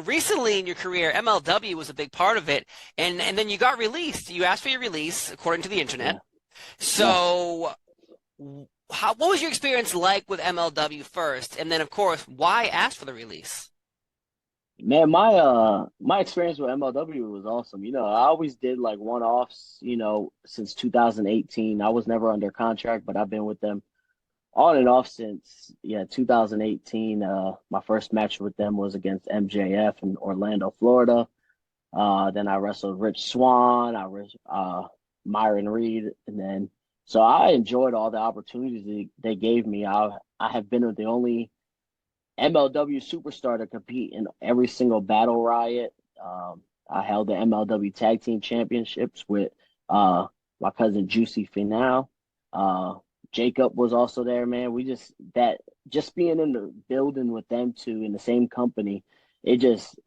recently in your career, MLW was a big part of it, and then you got released. You asked for your release, according to the internet. Yeah. Yes. So, what was your experience like with MLW first, and then of course, why ask for the release? Man, my experience with MLW was awesome. I always did like one-offs, since 2018. I was never under contract, but I've been with them on and off since 2018. My first match with them was against MJF in Orlando, Florida. Then I wrestled Rich Swann, Myron Reed, and then so I enjoyed all the opportunities they gave me. I have been the only MLW superstar to compete in every single battle riot. I held the MLW Tag Team Championships with my cousin Juicy Finau. Uh, Jacob was also there, man. Just being in the building with them two in the same company, it just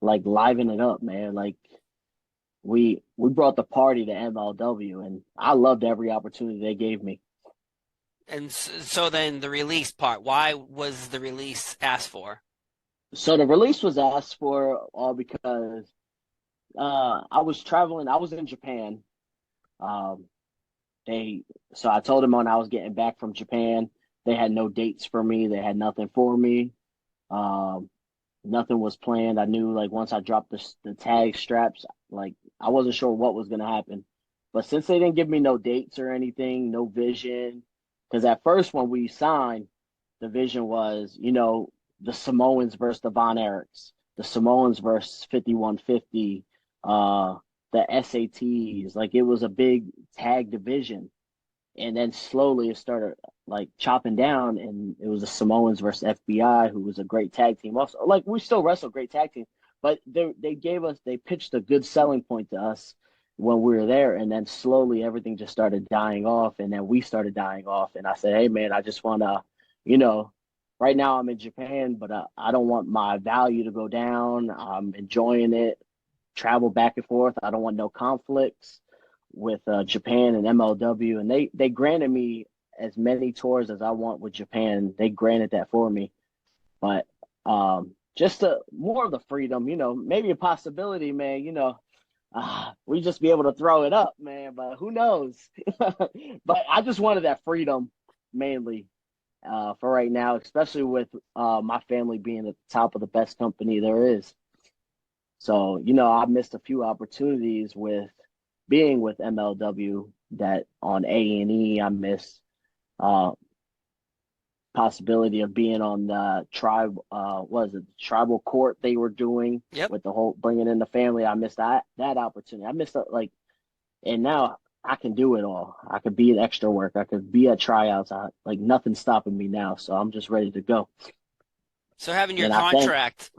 like liven it up, man. Like we brought the party to MLW, and I loved every opportunity they gave me. And so then the release part, why was the release asked for? So the release was asked for all because I was traveling. I was in Japan. Um, they so I told them when I was getting back from Japan, they had no dates for me. They had nothing for me. Um, Nothing was planned. I knew like once I dropped the tag straps, like I wasn't sure what was gonna happen. But since they didn't give me no dates or anything, no vision, because at first when we signed, the vision was, the Samoans versus the Von Erichs, the Samoans versus 5150, the SATs. Like it was a big tag division. And then slowly it started like chopping down, and it was the Samoans versus FBI, who was a great tag team. Also, like we still wrestle great tag team, but they pitched a good selling point to us when we were there, and then slowly everything just started dying off, and then we started dying off. And I said, hey man, I just want to, you know, right now I'm in Japan, but I don't want my value to go down. I'm enjoying it, travel back and forth. I don't want no conflicts with Japan and MLW, and they granted me as many tours as I want with Japan. They granted that for me, but just more of the freedom, maybe a possibility, man. We just be able to throw it up, man. But who knows? But I just wanted that freedom mainly for right now, especially with my family being at the top of the best company there is. So, I missed a few opportunities with being with MLW that on A&E. I missed uh, possibility of being on the was it tribal court they were doing Yep. with the whole bringing in the family. I missed that opportunity. I missed like, and now I can do it all. I could be at extra work. I could be at tryouts. Like nothing's stopping me now. So I'm just ready to go. So having your And I think contract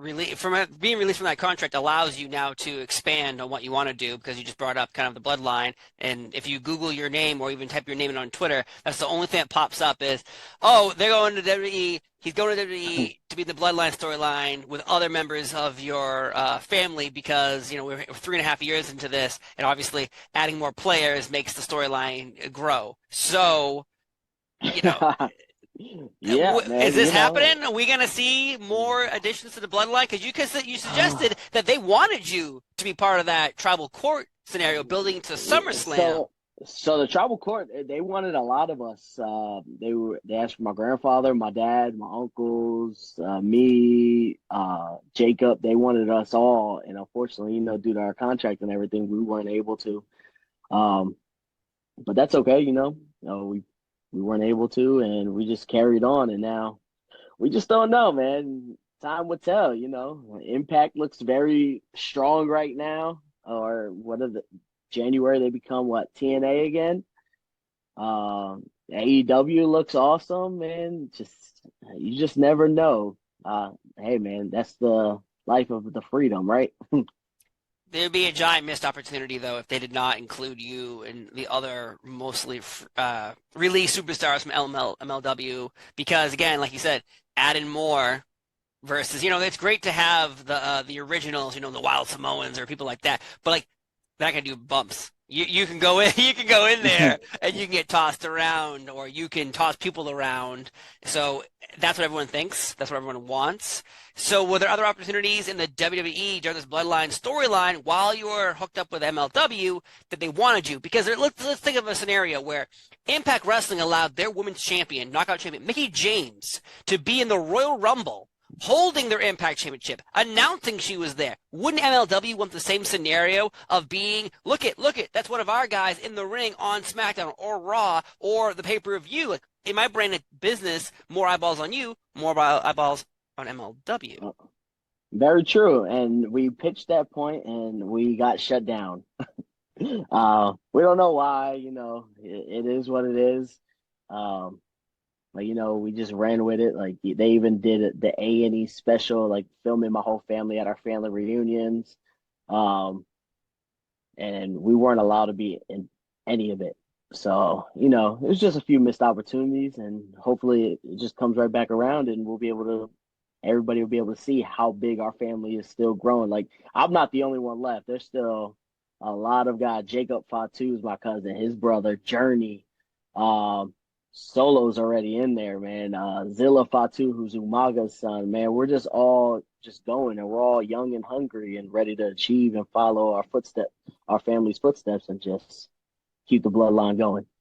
being released from that contract allows you now to expand on what you want to do because you just brought up kind of the bloodline. And if you Google your name or even type your name in on Twitter, that's the only thing that pops up is, oh, they're going to WWE. He's going to WWE to be in the bloodline storyline with other members of your family because we're 3.5 years into this, and obviously adding more players makes the storyline grow. So you know yeah, Is man, this happening? Are we going to see more additions to the bloodline? Because you suggested that they wanted you to be part of that tribal court scenario building to SummerSlam. so so the tribal court they wanted a lot of us. They asked for my grandfather, my dad, my uncles, me, Jacob. They wanted us all, and unfortunately, due to our contract and everything, we weren't able to. Um, but that's okay, we weren't able to, and we just carried on, and now we just don't know, man. Time will tell, Impact looks very strong right now. Or what are the January they become what TNA again? AEW looks awesome, man. Just you just never know. Hey man, that's the life of the freedom, right? There'd be a giant missed opportunity, though, if they did not include you and the other mostly released superstars from MLW. Because, again, like you said, adding more versus, it's great to have the originals, the Wild Samoans or people like that. But, like, that can do bumps. You can go in you can go in there and you can get tossed around or you can toss people around. So that's what everyone thinks. That's what everyone wants. So were there other opportunities in the WWE during this Bloodline storyline while you were hooked up with MLW that they wanted you? Because let's think of a scenario where Impact Wrestling allowed their women's champion, knockout champion, Mickie James, to be in the Royal Rumble holding their Impact Championship, announcing she was there. Wouldn't MLW want the same scenario of being, look it, that's one of our guys in the ring on SmackDown or Raw or the pay-per-view. Like in my brand of business, more eyeballs on you, more eyeballs on MLW. Very true. And we pitched that point and we got shut down. We don't know why, it is what it is. Um, we just ran with it. Like they even did the A&E special, like filming my whole family at our family reunions. Um, and we weren't allowed to be in any of it. So, it was just a few missed opportunities, and hopefully it just comes right back around, and everybody will be able to see how big our family is still growing. Like, I'm not the only one left. There's still a lot of guys. Jacob Fatu is my cousin, his brother, Journey. Um, Solo's already in there, man. Zilla Fatu, who's Umaga's son, man. We're just all just going, and we're all young and hungry and ready to achieve and follow our family's footsteps, and just keep the bloodline going.